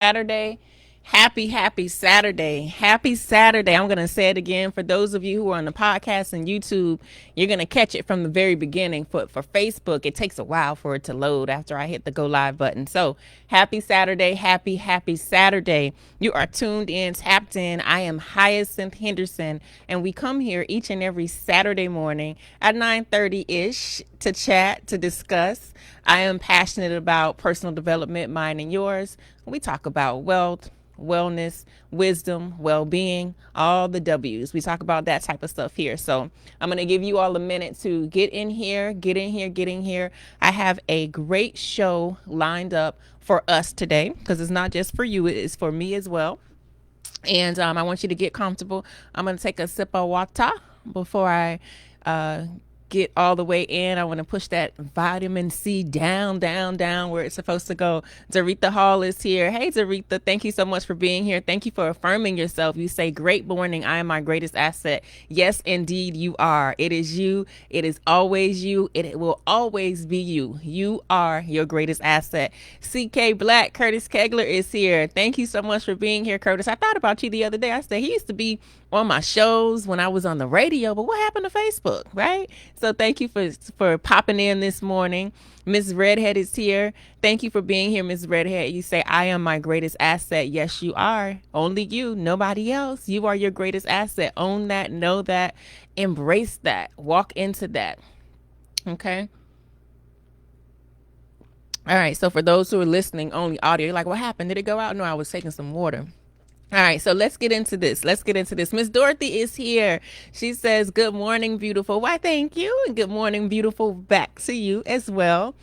Saturday. Happy Saturday. Happy Saturday. I'm going to say it again for those of you who are on the podcast and YouTube. You're going to catch it from the very beginning. For Facebook, it takes a while for it to load after I hit the go live button. So happy Saturday. Happy Saturday. You are tuned in, tapped in. I am Hyacinth Henderson, and we come here each and every Saturday morning at 9:30-ish to chat, to discuss. I am passionate about personal development, mine and yours. We talk about wealth, wellness, wisdom, well-being, all the W's. We talk about that type of stuff here. So I'm going to give you all a minute to get in here. I have a great show lined up for us today because it's not just for you, it is for me as well. And I want you to get comfortable. I'm going to take a sip of water before I get all the way in. I want to push that vitamin C down where it's supposed to go. Zaretha Hall is here. Hey, Zaretha, thank you so much for being here. Thank you for affirming yourself. You say, great morning. I am my greatest asset. Yes, indeed, you are. It is you. It is always you. It will always be you. You are your greatest asset. CK Black, Curtis Kegler is here. Thank you so much for being here, Curtis. I thought about you the other day. I said, he used to be on my shows when I was on the radio, but what happened to Facebook, right? So thank you for popping in this morning. Miss Redhead is here. Thank you for being here, Miss Redhead. You say, I am my greatest asset. Yes, you are. Only you, nobody else. You are your greatest asset. Own that, know that, embrace that, walk into that. Okay. All right. So for those who are listening only audio, you're like, what happened? Did it go out? No, I was taking some water. All right, so let's get into this. Miss Dorothy is here. She says, good morning, beautiful. Why, thank you. And good morning, beautiful, back to you as well.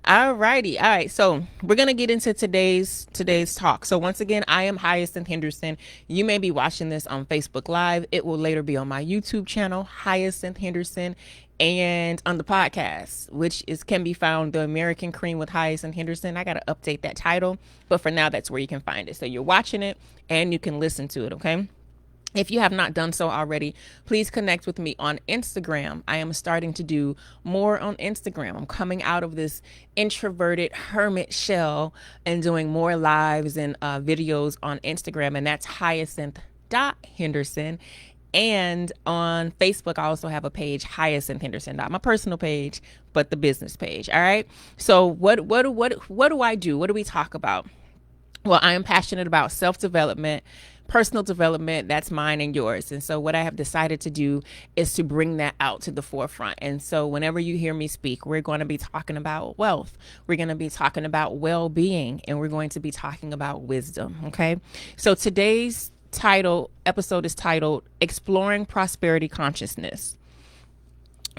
All righty. All right, so we're going to get into today's talk. So once again, I am Hyacinth Henderson. You may be watching this on Facebook Live. It will later be on my YouTube channel, Hyacinth Henderson, and on the podcast, which can be found The American Cream with Hyacinth Henderson. I got to update that title, but for now, that's where you can find it. So you're watching it and you can listen to it, okay? If you have not done so already, please connect with me on Instagram. I am starting to do more on Instagram. I'm coming out of this introverted hermit shell and doing more lives and videos on Instagram, and that's Hyacinth.Henderson. And on Facebook, I also have a page, Hyacinth Henderson, not my personal page, but the business page. All right. So what do I do? What do we talk about? Well, I am passionate about self-development, personal development. That's mine and yours. And so what I have decided to do is to bring that out to the forefront. And so whenever you hear me speak, we're going to be talking about wealth. We're going to be talking about well-being, and we're going to be talking about wisdom. Okay. So today's episode is titled Exploring Prosperity Consciousness.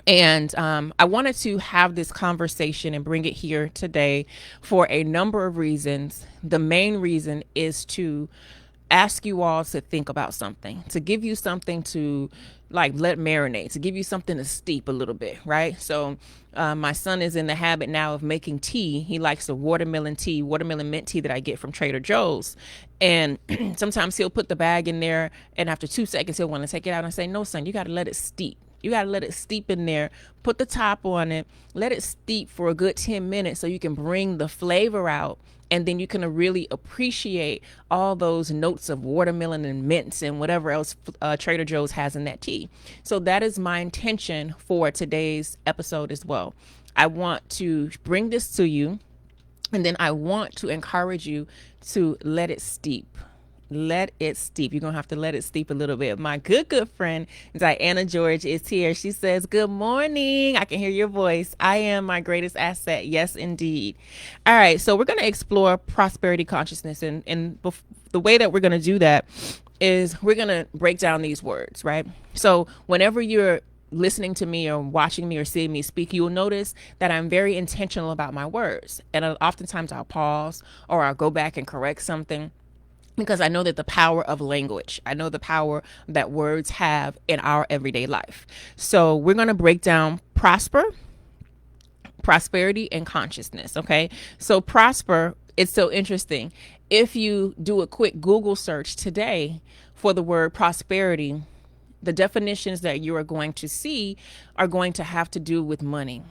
And I wanted to have this conversation and bring it here today for a number of reasons. The main reason is to ask you all to think about something, to give you something to like let marinate, to give you something to steep a little bit, right? So my son is in the habit now of making tea. He likes the watermelon mint tea that I get from Trader Joe's. And sometimes he'll put the bag in there, and after 2 seconds, he'll want to take it out and say, no, son, you got to let it steep. You got to let it steep in there, put the top on it, let it steep for a good 10 minutes so you can bring the flavor out. And then you can really appreciate all those notes of watermelon and mints and whatever else Trader Joe's has in that tea. So that is my intention for today's episode as well. I want to bring this to you, and then I want to encourage you to let it steep. Let it steep. You're going to have to let it steep a little bit. My good friend, Diana George, is here. She says, good morning. I can hear your voice. I am my greatest asset. Yes, indeed. All right. So we're going to explore prosperity consciousness. And the way that we're going to do that is we're going to break down these words, right? So whenever you're listening to me or watching me or seeing me speak, you will notice that I'm very intentional about my words. And oftentimes I'll pause or I'll go back and correct something, because I know that the power of language, I know the power that words have in our everyday life. So we're going to break down prosperity, and consciousness. Okay. So prosper, it's so interesting. If you do a quick Google search today for the word prosperity, the definitions that you are going to see are going to have to do with money,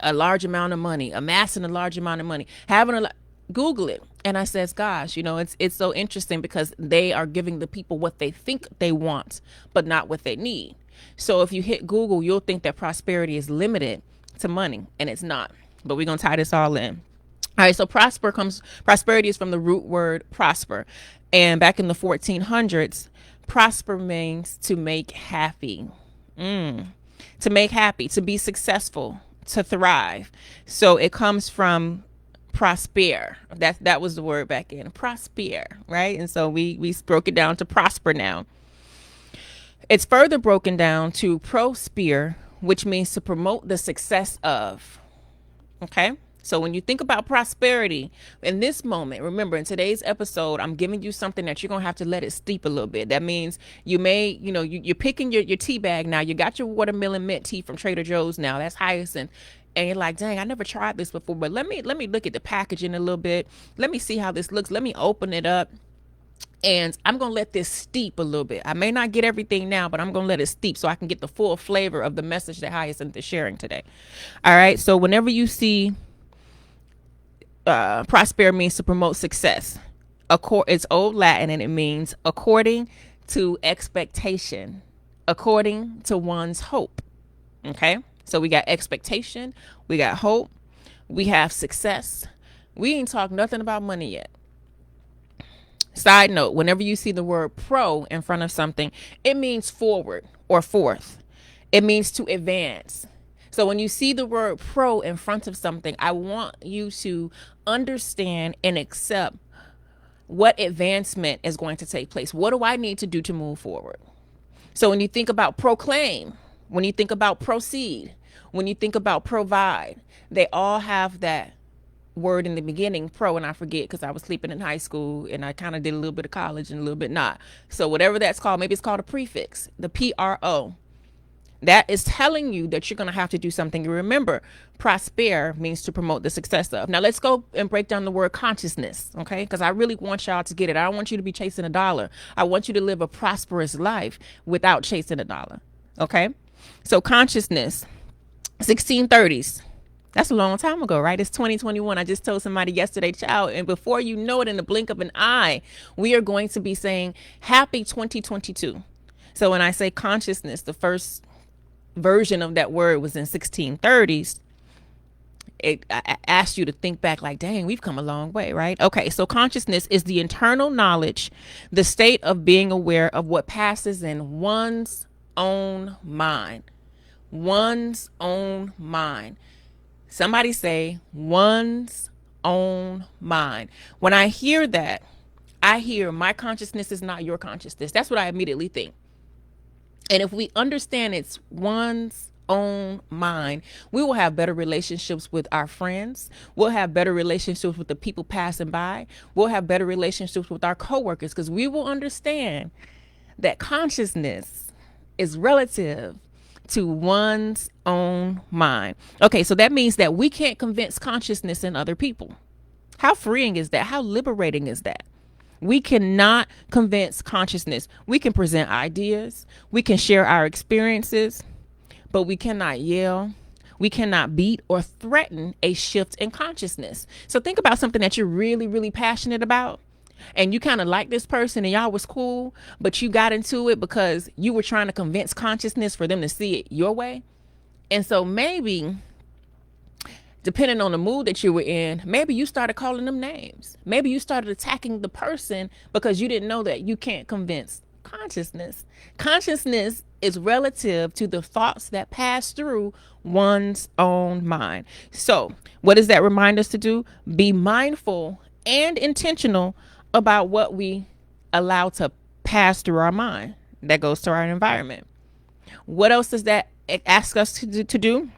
a large amount of money, amassing a large amount of money, having Google it. And I says, gosh, it's so interesting because they are giving the people what they think they want, but not what they need. So if you hit Google, you'll think that prosperity is limited to money, and it's not. But we're going to tie this all in. All right, so prosperity is from the root word prosper. And back in the 1400s, prosper means to make happy. To make happy, to be successful, to thrive. So it comes from prosper. That was the word back in, prosper, right? And so we broke it down to prosper now. It's further broken down to prosper, which means to promote the success of. Okay? So when you think about prosperity in this moment, remember in today's episode, I'm giving you something that you're going to have to let it steep a little bit. That means you may, you're picking your tea bag now. You got your watermelon mint tea from Trader Joe's now. That's Hyacinth. And you're like, dang, I never tried this before, but let me look at the packaging a little bit. Let me see how this looks. Let me open it up. And I'm going to let this steep a little bit. I may not get everything now, but I'm going to let it steep so I can get the full flavor of the message that Hyacinth is sharing today. All right. So whenever you see prosper means to promote success. It's old Latin and it means according to expectation, according to one's hope. Okay. So we got expectation, we got hope, we have success. We ain't talked nothing about money yet. Side note, whenever you see the word pro in front of something, it means forward or forth. It means to advance. So when you see the word pro in front of something, I want you to understand and accept what advancement is going to take place. What do I need to do to move forward? So when you think about proclaim, when you think about proceed, when you think about provide, they all have that word in the beginning, pro, and I forget because I was sleeping in high school and I kind of did a little bit of college and a little bit not. So whatever that's called, maybe it's called a prefix, the PRO. That is telling you that you're going to have to do something. You remember, prosper means to promote the success of. Now let's go and break down the word consciousness, okay? Because I really want y'all to get it. I don't want you to be chasing a dollar. I want you to live a prosperous life without chasing a dollar, okay? So consciousness, 1630s. That's a long time ago, right? It's 2021. I just told somebody yesterday, child, and before you know it, in the blink of an eye, we are going to be saying happy 2022. So when I say consciousness, the first version of that word was in 1630s. I asked you to think back like, dang, we've come a long way, right? Okay, so consciousness is the internal knowledge, the state of being aware of what passes in one's own mind. One's own mind. Somebody say one's own mind. When I hear that, I hear my consciousness is not your consciousness. That's what I immediately think. And if we understand it's one's own mind, we will have better relationships with our friends. We'll have better relationships with the people passing by. We'll have better relationships with our coworkers because we will understand that consciousness is relative to one's own mind. Okay, so that means that we can't convince consciousness in other people. How freeing is that? How liberating is that? We cannot convince consciousness. We can present ideas. We can share our experiences, but we cannot yell. We cannot beat or threaten a shift in consciousness. So think about something that you're really, really passionate about. And you kind of like this person and y'all was cool, but you got into it because you were trying to convince consciousness for them to see it your way. And so maybe, depending on the mood that you were in, maybe you started calling them names. Maybe you started attacking the person because you didn't know that you can't convince consciousness. Consciousness is relative to the thoughts that pass through one's own mind. So what does that remind us to do? Be mindful and intentional about what we allow to pass through our mind that goes to our environment. What else does that ask us to do?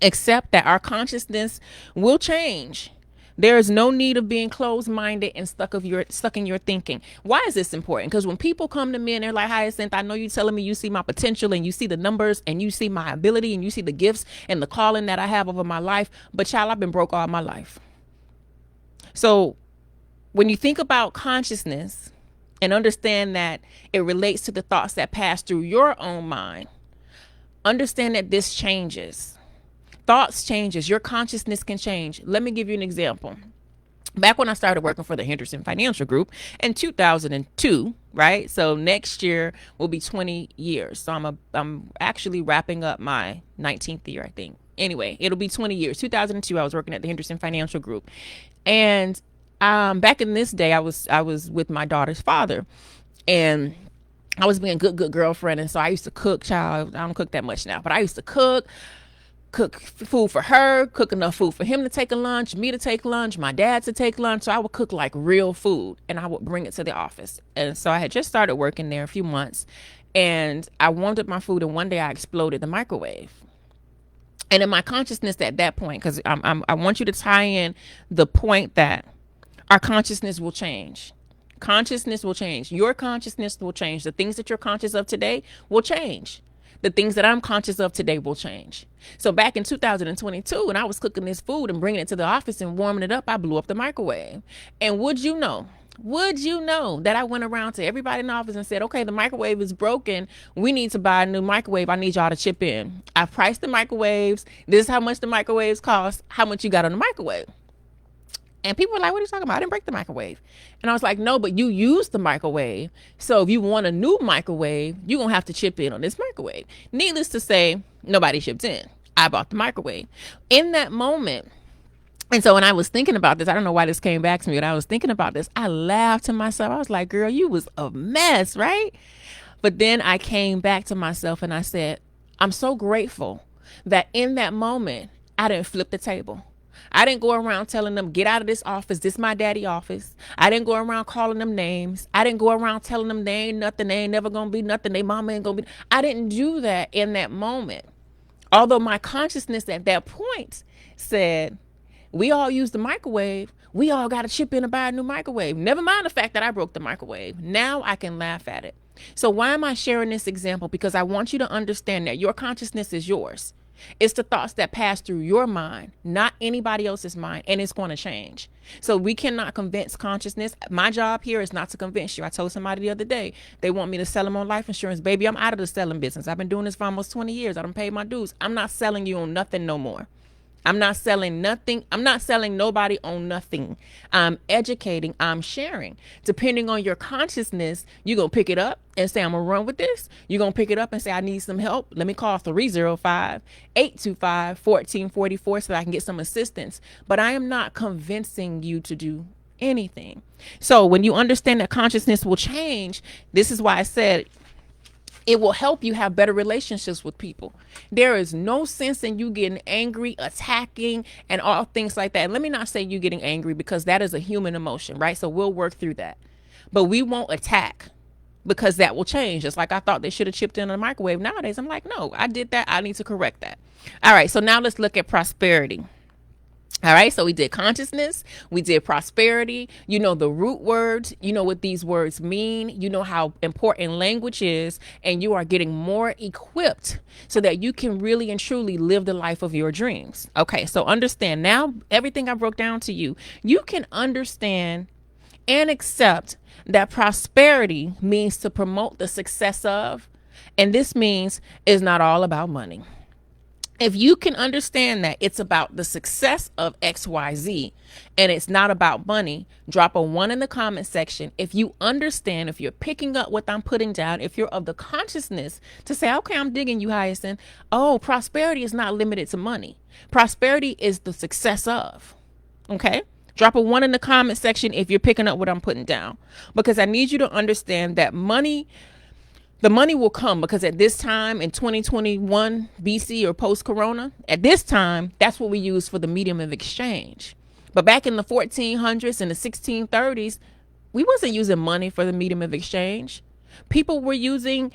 Accept that our consciousness will change. There is no need of being closed-minded and stuck in your thinking. Why is this important? Because when people come to me and they're like, Hyacinth, I know you're telling me you see my potential and you see the numbers and you see my ability and you see the gifts and the calling that I have over my life, but child, I've been broke all my life. So when you think about consciousness and understand that it relates to the thoughts that pass through your own mind, understand that this changes. Thoughts changes. Your consciousness can change. Let me give you an example. back when I started working for the Henderson Financial Group in 2002, right? So next year will be 20 years. So I'm actually wrapping up my 19th year, I think. Anyway, it'll be 20 years. 2002, I was working at the Henderson Financial Group. And back in this day, I was with my daughter's father, and I was being a good girlfriend. And so I used to cook. Child, I don't cook that much now, but I used to cook food for her, cook enough food for him to take a lunch, me to take lunch, my dad to take lunch. So I would cook like real food, and I would bring it to the office. And so I had just started working there a few months, and I wanted my food, and one day I exploded the microwave. And in my consciousness at that point, because I want you to tie in the point that our consciousness will change. Consciousness will change. Your consciousness will change. The things that you're conscious of today will change. The things that I'm conscious of today will change. So back in 2022, when I was cooking this food and bringing it to the office and warming it up, I blew up the microwave. And would you know that I went around to everybody in the office and said, okay, the microwave is broken. We need to buy a new microwave. I need y'all to chip in. I priced the microwaves. This is how much the microwaves cost. How much you got on the microwave? And people were like, what are you talking about? I didn't break the microwave. And I was like, no, but you used the microwave. So if you want a new microwave, you're going to have to chip in on this microwave. Needless to say, nobody chipped in. I bought the microwave. In that moment, and so when I was thinking about this, I don't know why this came back to me, but I was thinking about this. I laughed to myself. I was like, girl, you was a mess, right? But then I came back to myself and I said, I'm so grateful that in that moment, I didn't flip the table. I didn't go around telling them, get out of this office. This is my daddy office. I didn't go around calling them names. I didn't go around telling them they ain't nothing. They ain't never going to be nothing. They mama ain't going to be. I didn't do that in that moment. Although my consciousness at that point said, we all use the microwave. We all got to chip in to buy a new microwave. Never mind the fact that I broke the microwave. Now I can laugh at it. So why am I sharing this example? Because I want you to understand that your consciousness is yours. It's the thoughts that pass through your mind, not anybody else's mind, and it's going to change. So we cannot convince consciousness. My job here is not to convince you. I told somebody the other day, they want me to sell them on life insurance. Baby, I'm out of the selling business. I've been doing this for almost 20 years. I done paid my dues. I'm not selling you on nothing no more. I'm not selling nothing. I'm not selling nobody on nothing. I'm educating. I'm sharing. Depending on your consciousness, you're going to pick it up and say, I'm going to run with this. You're going to pick it up and say, I need some help. Let me call 305-825-1444 so that I can get some assistance. But I am not convincing you to do anything. So when you understand that consciousness will change, this is why I said, it will help you have better relationships with people. There is no sense in you getting angry, attacking, and all things like that. And let me not say you getting angry, because that is a human emotion, right? So we'll work through that. But we won't attack, because that will change. Just like I thought they should have chipped in on the microwave. Nowadays, I'm like, no, I did that. I need to correct that. All right, so now let's look at prosperity. All right, so we did consciousness, we did prosperity. You know the root words, you know what these words mean, you know how important language is, and you are getting more equipped so that you can really and truly live the life of your dreams. Okay, so understand now everything I broke down to you. You can understand and accept that prosperity means to promote the success of, and this means it's not all about money. If you can understand that it's about the success of XYZ and it's not about money, drop a 1 in the comment section. If you understand, if you're picking up what I'm putting down, if you're of the consciousness to say, okay, I'm digging you, Hyacinth. Oh, prosperity is not limited to money. Prosperity is the success of. Okay. Drop a 1 in the comment section if you're picking up what I'm putting down, because I need you to understand that the money will come, because at this time in 2021 BC or post-corona, at this time, that's what we use for the medium of exchange. But back in the 1400s and the 1630s, we wasn't using money for the medium of exchange. People were using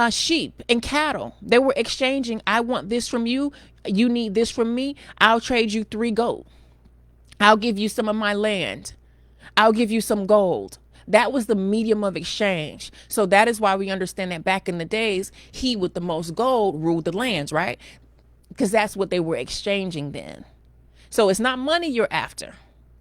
sheep and cattle. They were exchanging. I want this from you. You need this from me. I'll trade you 3 gold. I'll give you some of my land. I'll give you some gold. That was the medium of exchange. So that is why we understand that back in the days, he with the most gold ruled the lands, right? Because that's what they were exchanging then. So it's not money you're after.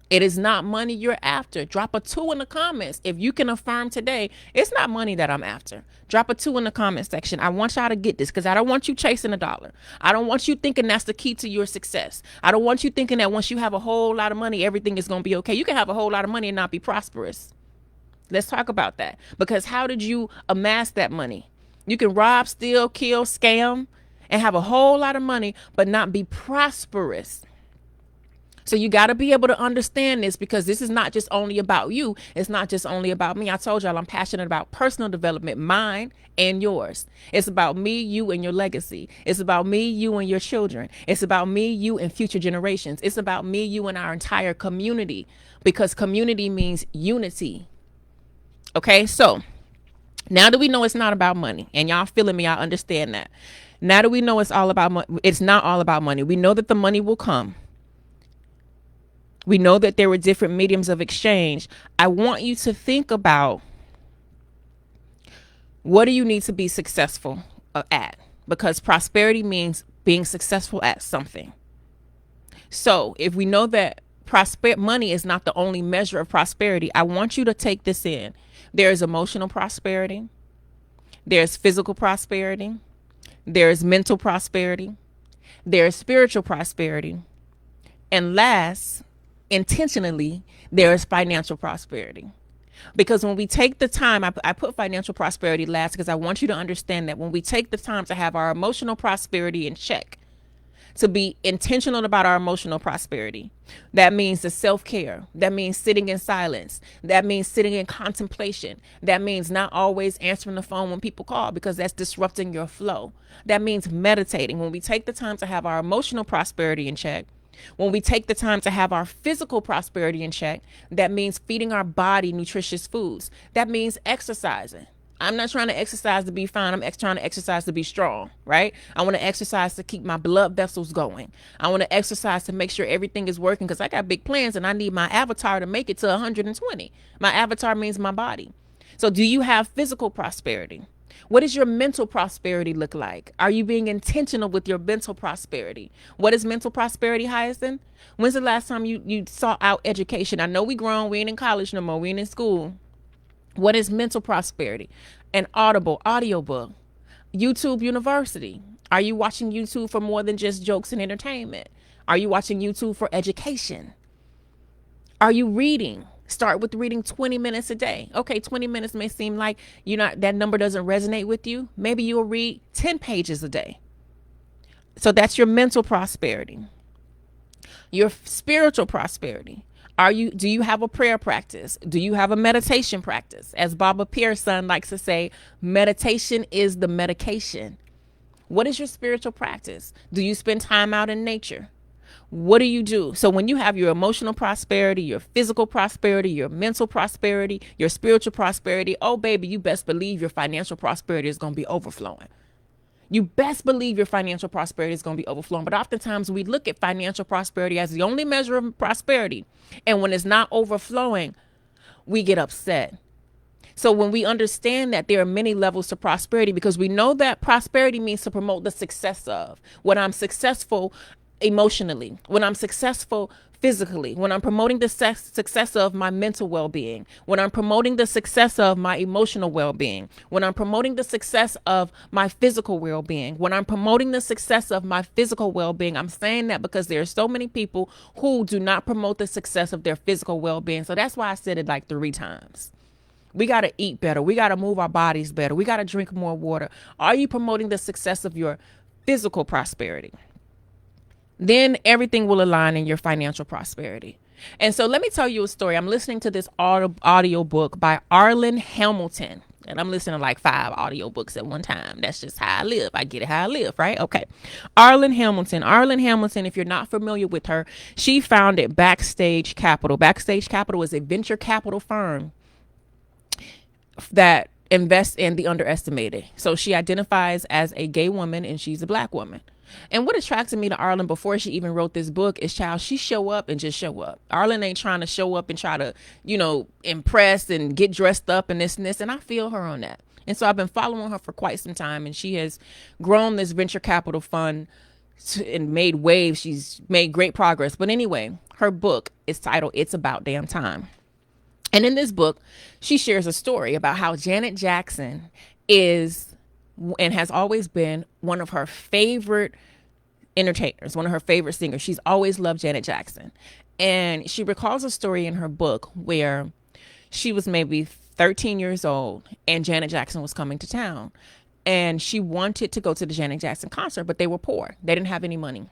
It is not money you're after. Drop a 2 in the comments. If you can affirm today, it's not money that I'm after. Drop a 2 in the comment section. I want y'all to get this because I don't want you chasing a dollar. I don't want you thinking that's the key to your success. I don't want you thinking that once you have a whole lot of money, everything is going to be okay. You can have a whole lot of money and not be prosperous. Let's talk about that. Because how did you amass that money? You can rob, steal, kill, scam, and have a whole lot of money, but not be prosperous. So you got to be able to understand this, because this is not just only about you. It's not just only about me. I told y'all I'm passionate about personal development, mine and yours. It's about me, you, and your legacy. It's about me, you, and your children. It's about me, you, and future generations. It's about me, you, and our entire community, because community means unity. Okay, so now that we know it's not about money, and y'all feeling me, I understand that. Now that we know it's all about it's not all about money. We know that the money will come. We know that there were different mediums of exchange. I want you to think about, what do you need to be successful at? Because prosperity means being successful at something. So if we know that money is not the only measure of prosperity, I want you to take this in. There's emotional prosperity. There's physical prosperity. There's mental prosperity. There's spiritual prosperity. And last, intentionally, there is financial prosperity. Because when we take the time, I put financial prosperity last because I want you to understand that when we take the time to have our emotional prosperity in check, to be intentional about our emotional prosperity, that means the self-care. That means sitting in silence. That means sitting in contemplation. That means not always answering the phone when people call, because that's disrupting your flow. That means meditating. When we take the time to have our emotional prosperity in check, when we take the time to have our physical prosperity in check, that means feeding our body nutritious foods. That means exercising. I'm not trying to exercise to be fine. I'm trying to exercise to be strong, right? I want to exercise to keep my blood vessels going. I want to exercise to make sure everything is working, because I got big plans and I need my avatar to make it to 120. My avatar means my body. So do you have physical prosperity? What does your mental prosperity look like? Are you being intentional with your mental prosperity? What is mental prosperity, Hyacinth? When's the last time you sought out education? I know we grown. We ain't in college no more. We ain't in school. What is mental prosperity? An audible audiobook. YouTube University. Are you watching YouTube for more than just jokes and entertainment? Are you watching YouTube for education? Are you reading? Start with reading 20 minutes a day. Okay, 20 minutes may seem like that number doesn't resonate with you. Maybe you'll read 10 pages a day. So that's your mental prosperity. Your spiritual prosperity. Do you have a prayer practice? Do you have a meditation practice? As Baba Pearson likes to say, meditation is the medication. What is your spiritual practice? Do you spend time out in nature? What do you do? So when you have your emotional prosperity, your physical prosperity, your mental prosperity, your spiritual prosperity, oh baby, you best believe your financial prosperity is going to be overflowing. You best believe your financial prosperity is going to be overflowing. But oftentimes we look at financial prosperity as the only measure of prosperity. And when it's not overflowing, we get upset. So when we understand that there are many levels to prosperity, because we know that prosperity means to promote the success of. When I'm successful emotionally, when I'm successful physically, when I'm promoting the success of my mental well-being, when I'm promoting the success of my emotional well-being, when I'm promoting the success of my physical well-being, when I'm promoting the success of my physical well-being, I'm saying that because there are so many people who do not promote the success of their physical well-being. So that's why I said it like 3 times. We got to eat better. We got to move our bodies better. We got to drink more water. Are you promoting the success of your physical prosperity? Then everything will align in your financial prosperity. And so let me tell you a story. I'm listening to this audio book by Arlen Hamilton. And I'm listening to like 5 audiobooks at one time. That's just how I live. I get it how I live, right? Okay. Arlen Hamilton, if you're not familiar with her, she founded Backstage Capital. Backstage Capital is a venture capital firm that invests in the underestimated. So she identifies as a gay woman and she's a Black woman. And what attracted me to Arlen before she even wrote this book is, child, she show up and just show up. Arlen ain't trying to show up and try to, impress and get dressed up and this and this. And I feel her on that. And so I've been following her for quite some time, and she has grown this venture capital fund and made waves. She's made great progress. But anyway, her book is titled It's About Damn Time. And in this book, she shares a story about how Janet Jackson is and has always been one of her favorite entertainers, one of her favorite singers. She's always loved Janet Jackson. And she recalls a story in her book where she was maybe 13 years old and Janet Jackson was coming to town. And she wanted to go to the Janet Jackson concert, but they were poor. They didn't have any money.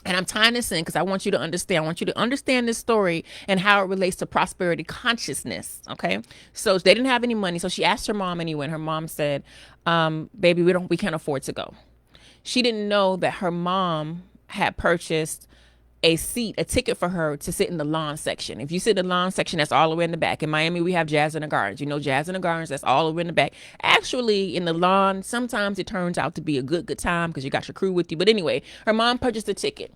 And I'm tying this in because I want you to understand. I want you to understand this story and how it relates to prosperity consciousness. Okay. So they didn't have any money. So she asked her mom anyway. And her mom said, baby, we can't afford to go. She didn't know that her mom had purchased a ticket for her to sit in the lawn section. If you sit in the lawn section, that's all the way in the back. In Miami, we have Jazz in the Gardens. You know, Jazz in the Gardens, that's all the way in the back. Actually, in the lawn, sometimes it turns out to be a good time because you got your crew with you. But anyway, her mom purchased a ticket.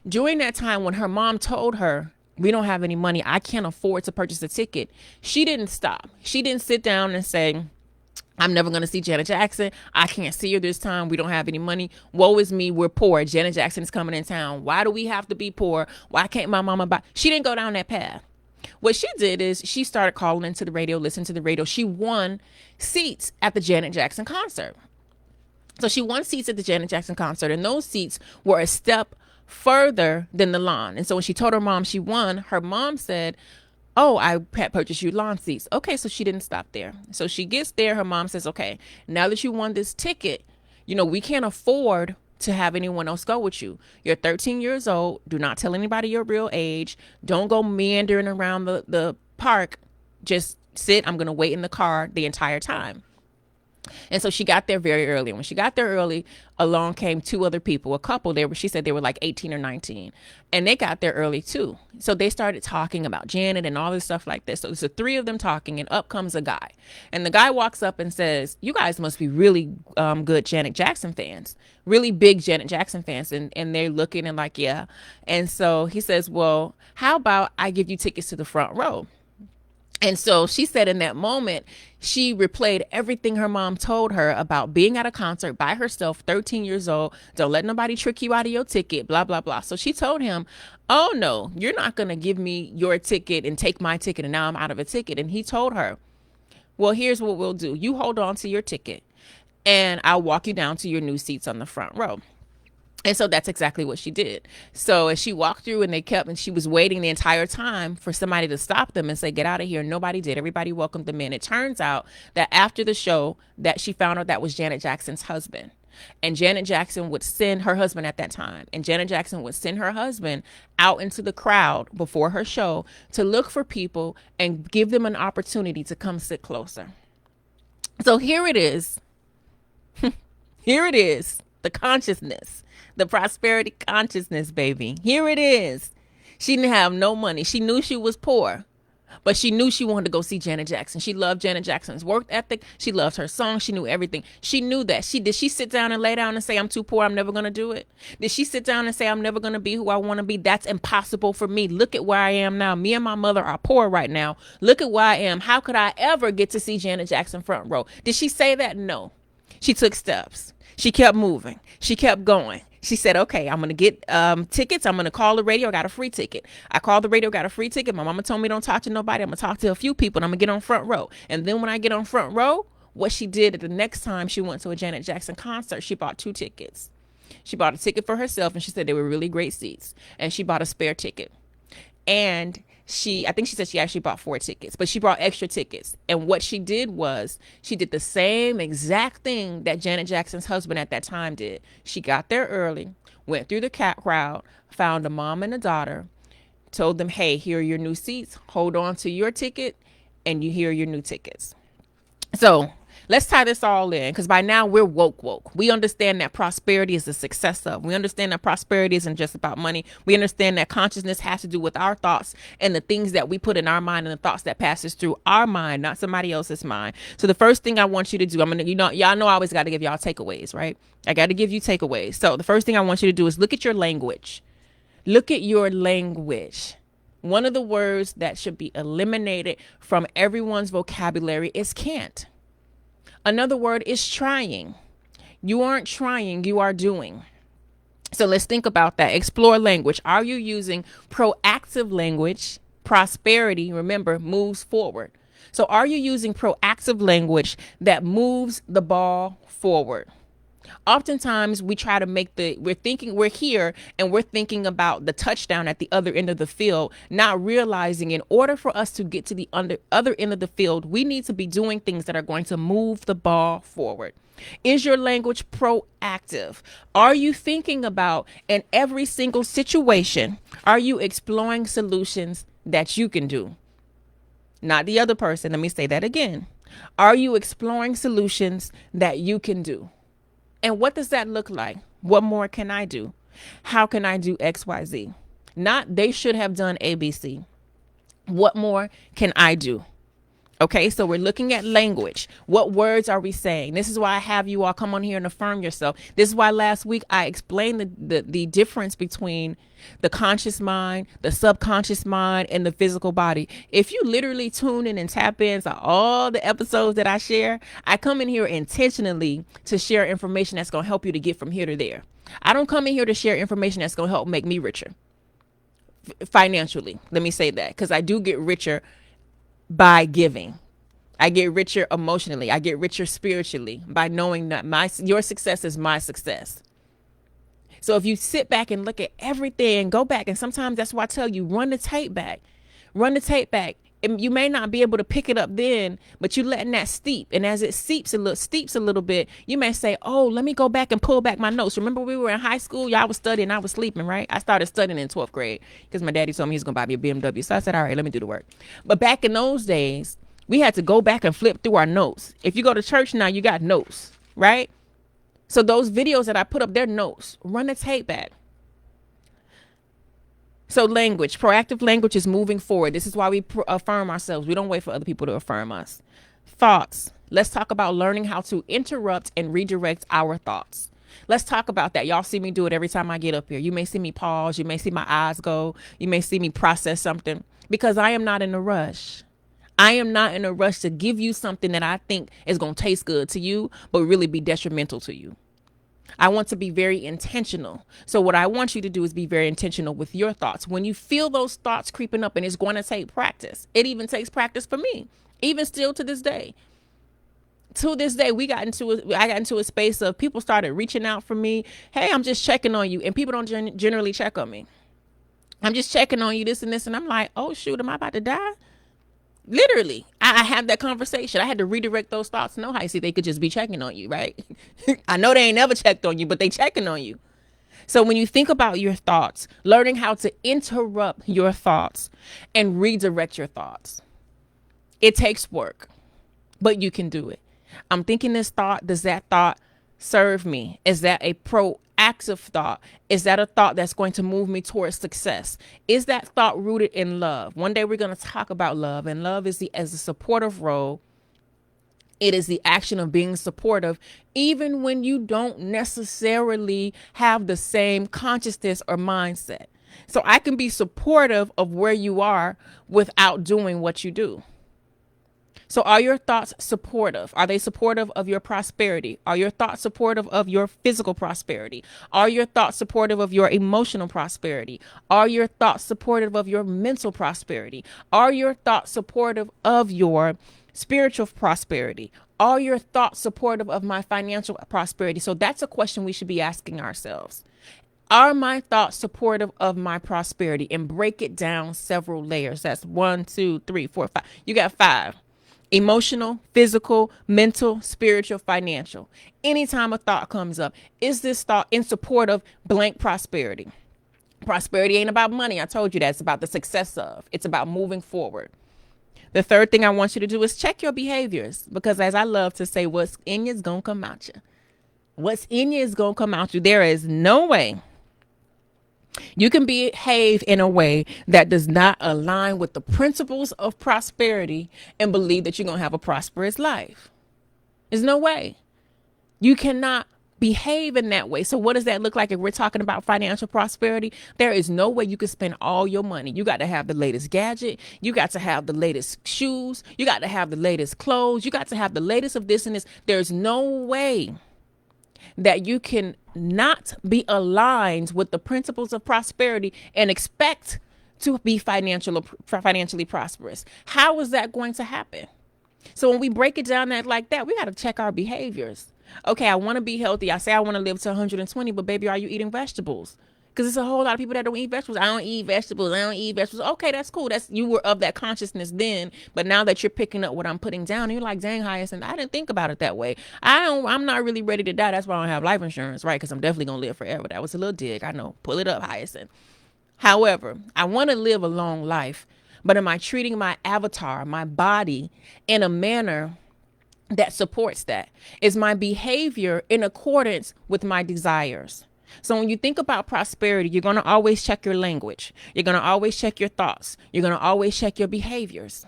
During that time when her mom told her, we don't have any money, I can't afford to purchase a ticket, she didn't stop. She didn't sit down and say, I'm never going to see Janet Jackson. I can't see her this time. We don't have any money. Woe is me. We're poor. Janet Jackson's coming in town. Why do we have to be poor? Why can't my mama buy? She didn't go down that path. What she did is she started calling into the radio, listening to the radio. She won seats at the Janet Jackson concert. So she won seats at the Janet Jackson concert, and those seats were a step further than the lawn. And so when she told her mom she won, her mom said, oh, I purchased you lawn seats. Okay, so she didn't stop there. So she gets there. Her mom says, okay, now that you won this ticket, we can't afford to have anyone else go with you. You're 13 years old. Do not tell anybody your real age. Don't go meandering around the park. Just sit. I'm going to wait in the car the entire time. And so she got there very early. And when she got there early, along came two other people, a couple. She said they were like 18 or 19. And they got there early too. So they started talking about Janet and all this stuff like this. So it's the three of them talking, and up comes a guy. And the guy walks up and says, you guys must be really good Janet Jackson fans, really big Janet Jackson fans. And they're looking and like, yeah. And so he says, well, how about I give you tickets to the front row? And so she said in that moment, she replayed everything her mom told her about being at a concert by herself, 13 years old. Don't let nobody trick you out of your ticket, blah, blah, blah. So she told him, oh, no, you're not going to give me your ticket and take my ticket. And now I'm out of a ticket. And he told her, well, here's what we'll do. You hold on to your ticket and I'll walk you down to your new seats on the front row. And so that's exactly what she did. So as she walked through and she was waiting the entire time for somebody to stop them and say, get out of here. Nobody did. Everybody welcomed them in. It turns out that after the show that she found out that was Janet Jackson's husband. And Janet Jackson would send her husband at that time. And Janet Jackson would send her husband out into the crowd before her show to look for people and give them an opportunity to come sit closer. So here it is. Here it is. The consciousness. The prosperity consciousness, baby. Here it is. She didn't have no money. She knew she was poor, but she knew she wanted to go see Janet Jackson. She loved Janet Jackson's work ethic. She loved her song. She knew everything. She knew that. Did she sit down and lay down and say, I'm too poor, I'm never going to do it? Did she sit down and say, I'm never going to be who I want to be? That's impossible for me. Look at where I am now. Me and my mother are poor right now. Look at where I am. How could I ever get to see Janet Jackson front row? Did she say that? No. She took steps. She kept moving. She kept going. She said, okay, I'm going to get tickets. I'm going to call the radio. I got a free ticket. I called the radio, got a free ticket. My mama told me don't talk to nobody. I'm going to talk to a few people and I'm going to get on front row. And then when I get on front row, what she did the next time she went to a Janet Jackson concert, she bought 2 tickets. She bought a ticket for herself and she said they were really great seats. And she bought a spare ticket. And I think she said she actually bought 4 tickets, but she brought extra tickets. And what she did was she did the same exact thing that Janet Jackson's husband at that time did. She got there early, went through the crowd, found a mom and a daughter, told them, hey, here are your new seats. Hold on to your ticket and here are your new tickets. So let's tie this all in, because by now we're woke. We understand that prosperity is the success of. We understand that prosperity isn't just about money. We understand that consciousness has to do with our thoughts and the things that we put in our mind and the thoughts that passes through our mind, not somebody else's mind. So the first thing I want you to do, y'all know I always got to give y'all takeaways, right? I got to give you takeaways. So the first thing I want you to do is look at your language. Look at your language. One of the words that should be eliminated from everyone's vocabulary is can't. Another word is trying. You aren't trying, you are doing. So let's think about that. Explore language. Are you using proactive language? Prosperity, remember, moves forward. So are you using proactive language that moves the ball forward? Oftentimes we try to we're here and we're thinking about the touchdown at the other end of the field, not realizing in order for us to get to the other end of the field, we need to be doing things that are going to move the ball forward. Is your language proactive? Are you thinking about in every single situation? Are you exploring solutions that you can do? Not the other person. Let me say that again. Are you exploring solutions that you can do? And what does that look like? What more can I do? How can I do XYZ? Not they should have done ABC. What more can I do? Okay, so we're looking at language. What words are we saying? This is why I have you all come on here and affirm yourself. This is why last week I explained the difference between the conscious mind, the subconscious mind, and the physical body. If you literally tune in and tap into all the episodes that I share, I come in here intentionally to share information that's going to help you to get from here to there. I don't come in here to share information that's going to help make me richer financially. Let me say that, because I do get richer by giving. I get richer emotionally. I get richer spiritually by knowing that your success is my success. So if you sit back and look at everything, go back, and sometimes that's why I tell you, run the tape back. Run the tape back. And you may not be able to pick it up then, but you letting that steep. And as it steeps a little bit, you may say, oh, let me go back and pull back my notes. Remember we were in high school? Y'all was studying, I was sleeping, right? I started studying in 12th grade because my daddy told me he was going to buy me a BMW. So I said, all right, let me do the work. But back in those days, we had to go back and flip through our notes. If you go to church now, you got notes, right? So those videos that I put up, they're notes. Run the tape back. So language, proactive language is moving forward. This is why we affirm ourselves. We don't wait for other people to affirm us. Thoughts. Let's talk about learning how to interrupt and redirect our thoughts. Let's talk about that. Y'all see me do it every time I get up here. You may see me pause. You may see my eyes go. You may see me process something, because I am not in a rush. I am not in a rush to give you something that I think is going to taste good to you, but really be detrimental to you. I want to be very intentional. So what I want you to do is be very intentional with your thoughts. When you feel those thoughts creeping up, and it's going to take practice. It even takes practice for me, even still to this day. To this day, I got into a space of people started reaching out for me. Hey, I'm just checking on you. And people don't generally check on me. I'm just checking on you, this and this. And I'm like, oh, shoot, am I about to die? Literally, I had that conversation. I had to redirect those thoughts. No, I see they could just be checking on you, right? I know they ain't never checked on you, but they checking on you. So when you think about your thoughts, learning how to interrupt your thoughts and redirect your thoughts, it takes work, but you can do it. I'm thinking this thought. Does that thought serve me? Is that a proactive thought? Is that a thought that's going to move me towards success? Is that thought rooted in love? One day we're going to talk about love, and love is as a supportive role. It is the action of being supportive, even when you don't necessarily have the same consciousness or mindset. So I can be supportive of where you are without doing what you do. So are your thoughts supportive? Are they supportive of your prosperity? Are your thoughts supportive of your physical prosperity? Are your thoughts supportive of your emotional prosperity? Are your thoughts supportive of your mental prosperity? Are your thoughts supportive of your spiritual prosperity? Are your thoughts supportive of my financial prosperity? So that's a question we should be asking ourselves. Are my thoughts supportive of my prosperity? And break it down several layers. That's 1, 2, 3, 4, 5. You got 5. Emotional, physical, mental, spiritual, financial. Anytime a thought comes up, is this thought in support of blank prosperity? Prosperity ain't about money. I told you that. It's about the success of. It's about moving forward. The third thing I want you to do is check your behaviors, because as I love to say, what's in you is going to come out you. What's in you is going to come out you. There is no way you can behave in a way that does not align with the principles of prosperity and believe that you're going to have a prosperous life. There's no way. You cannot behave in that way. So what does that look like if we're talking about financial prosperity? There is no way you can spend all your money. You got to have the latest gadget. You got to have the latest shoes. You got to have the latest clothes. You got to have the latest of this and this. There's no way that you can not be aligned with the principles of prosperity and expect to be financially prosperous. How is that going to happen? So when we break it down like that, we got to check our behaviors. Okay, I want to be healthy. I say I want to live to 120, but baby, are you eating vegetables? Because there's a whole lot of people that don't eat vegetables. I don't eat vegetables. I don't eat vegetables. Okay, that's cool. That's, you were of that consciousness then, but now that you're picking up what I'm putting down, you're like, dang, Hyacinth, I didn't think about it that way. I'm not really ready to die. That's why I don't have life insurance, right? Because I'm definitely gonna live forever. That was a little dig. I know. Pull it up, Hyacinth. However, I want to live a long life, but am I treating my avatar, my body, in a manner that supports that? Is my behavior in accordance with my desires? So when you think about prosperity, you're going to always check your language. You're going to always check your thoughts. You're going to always check your behaviors.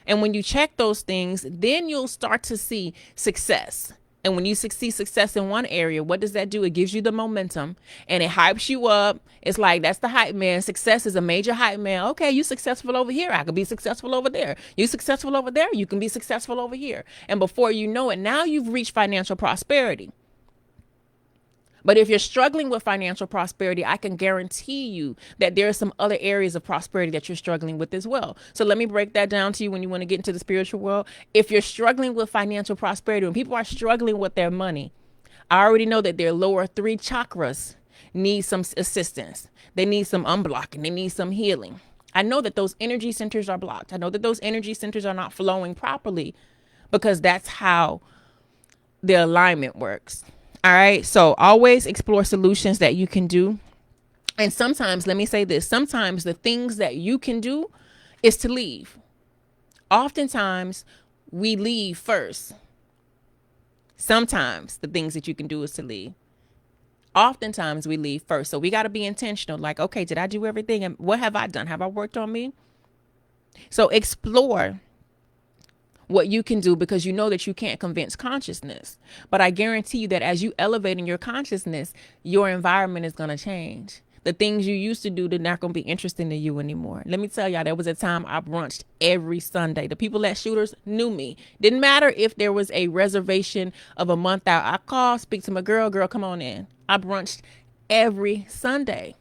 And when you check those things, then you'll start to see success. And when you see success in one area, what does that do? It gives you the momentum and it hypes you up. It's like, that's the hype man. Success is a major hype man. Okay, you successful over here. I could be successful over there. You successful over there. You can be successful over here. And before you know it, now you've reached financial prosperity. But if you're struggling with financial prosperity, I can guarantee you that there are some other areas of prosperity that you're struggling with as well. So let me break that down to you when you want to get into the spiritual world. If you're struggling with financial prosperity, when people are struggling with their money, I already know that their lower 3 chakras need some assistance. They need some unblocking. They need some healing. I know that those energy centers are blocked. I know that those energy centers are not flowing properly because that's how the alignment works. All right. So always explore solutions that you can do. And sometimes, let me say this, sometimes the things that you can do is to leave. Oftentimes we leave first. Sometimes the things that you can do is to leave. Oftentimes we leave first. So we got to be intentional. Like, okay, did I do everything? And what have I done? Have I worked on me? So explore what you can do, because you know that you can't convince consciousness. But I guarantee you that as you elevate in your consciousness, your environment is going to change. The things you used to do, they're not going to be interesting to you anymore. Let me tell y'all, there was a time I brunched every Sunday. The people at Shooters knew me. Didn't matter if there was a reservation of a month out. I called, speak to my girl, come on in. I brunched every Sunday.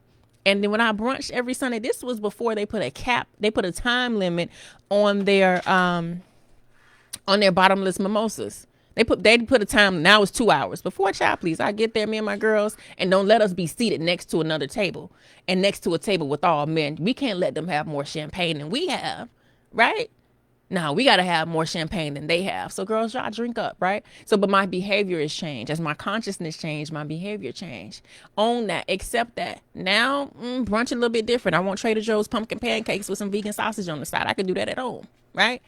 And then when I brunched every Sunday, this was before they put a cap, they put a time limit on their bottomless mimosas. They put a time, now it's 2 hours. Before, child, please, I get there, me and my girls, and don't let us be seated next to another table and next to a table with all men. We can't let them have more champagne than we have, right? No, we got to have more champagne than they have. So girls, y'all drink up, right? So, but my behavior has changed. As my consciousness changed, my behavior changed. Own that, accept that. Now, brunch a little bit different. I want Trader Joe's pumpkin pancakes with some vegan sausage on the side. I could do that at home, right?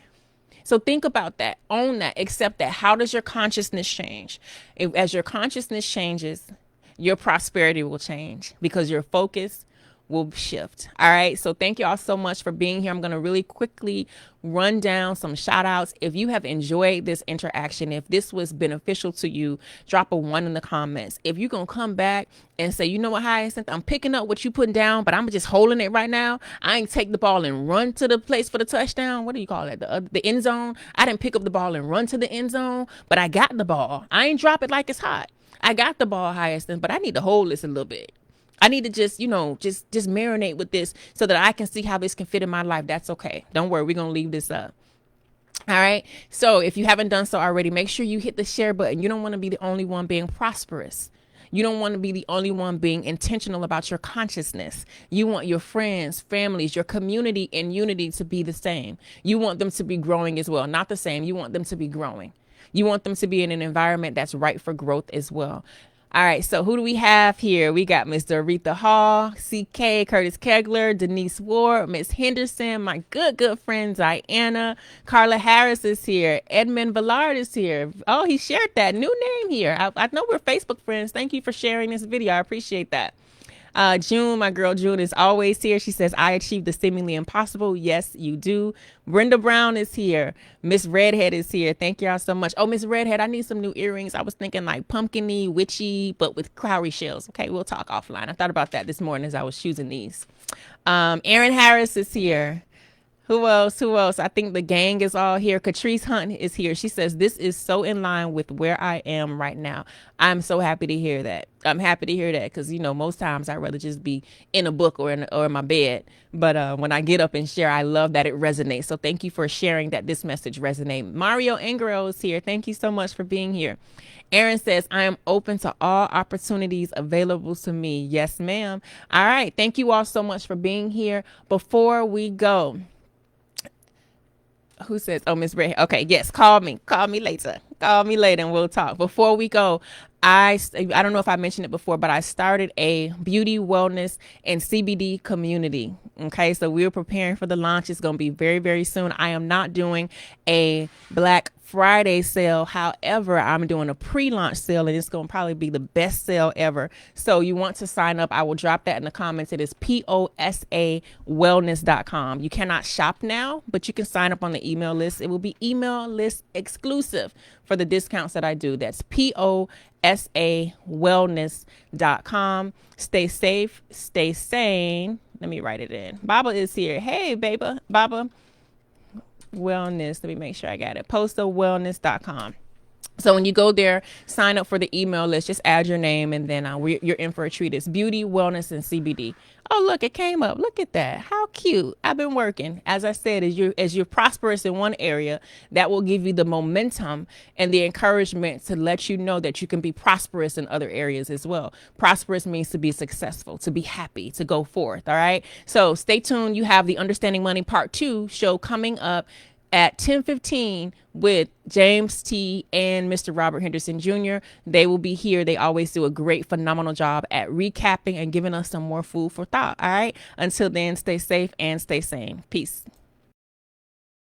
So think about that, own that, accept that. How does your consciousness change? As your consciousness changes, your prosperity will change because your focus will shift. All right. So thank you all so much for being here. I'm going to really quickly run down some shout outs. If you have enjoyed this interaction, if this was beneficial to you, drop a 1 in the comments. If you're going to come back and say, you know what, Hyacinth, I'm picking up what you putting down, but I'm just holding it right now. I ain't take the ball and run to the place for the touchdown. What do you call that? The end zone. I didn't pick up the ball and run to the end zone, but I got the ball. I ain't drop it like it's hot. I got the ball, Hyacinth, but I need to hold this a little bit. I need to just marinate with this so that I can see how this can fit in my life. That's okay. Don't worry. We're going to leave this up. All right. So if you haven't done so already, make sure you hit the share button. You don't want to be the only one being prosperous. You don't want to be the only one being intentional about your consciousness. You want your friends, families, your community and unity to be the same. You want them to be growing as well. Not the same. You want them to be growing. You want them to be in an environment that's right for growth as well. All right, so who do we have here? We got Mr. Aretha Hall, CK, Curtis Kegler, Denise Ward, Miss Henderson, my good friend Diana, Carla Harris is here, Edmund Villard is here. Oh, he shared that new name here. I know we're Facebook friends. Thank you for sharing this video. I appreciate that. June, my girl June is always here. She says, I achieved the seemingly impossible. Yes, you do. Brenda Brown is here. Miss Redhead is here. Thank y'all so much. Oh, Miss Redhead, I need some new earrings. I was thinking like pumpkin-y, witchy, but with cowrie shells. Okay, we'll talk offline. I thought about that this morning as I was choosing these. Aaron Harris is here. Who else? Who else? I think the gang is all here. Catrice Hunt is here. She says, this is so in line with where I am right now. I'm so happy to hear that. I'm happy to hear that because, you know, most times I'd rather just be in a book or in my bed. But when I get up and share, I love that it resonates. So thank you for sharing that this message resonates. Mario Ingro is here. Thank you so much for being here. Aaron says, I am open to all opportunities available to me. Yes, ma'am. All right. Thank you all so much for being here. Before we go, who says, oh, Miss Ray. Okay, yes, call me later. Call me later and we'll talk. Before we go, I don't know if I mentioned it before, but I started a beauty, wellness, and CBD community. Okay, so we're preparing for the launch. It's going to be very, very soon. I am not doing a Black Friday sale. However, I'm doing a pre-launch sale, and it's going to probably be the best sale ever. So you want to sign up, I will drop that in the comments. It is posawellness.com. You cannot shop now, but you can sign up on the email list. It will be email list exclusive for the discounts that I do. That's posawellness.com. Stay safe, stay sane. Let me write it in. Baba is here. Hey, baby. Baba. Wellness. Let me make sure I got it. Posawellness.com. So when you go there, sign up for the email list, just add your name, and then you're in for a treat. It's beauty, wellness, and CBD. Oh, look, it came up. Look at that. How cute. I've been working. As I said, as you're prosperous in one area, that will give you the momentum and the encouragement to let you know that you can be prosperous in other areas as well. Prosperous means to be successful, to be happy, to go forth. All right. So stay tuned. You have the Understanding Money Part 2 show coming up at 10:15 with James T. and Mr. Robert Henderson Jr. They will be here. They always do a great, phenomenal job at recapping and giving us some more food for thought. All right. Until then, stay safe and stay sane. Peace.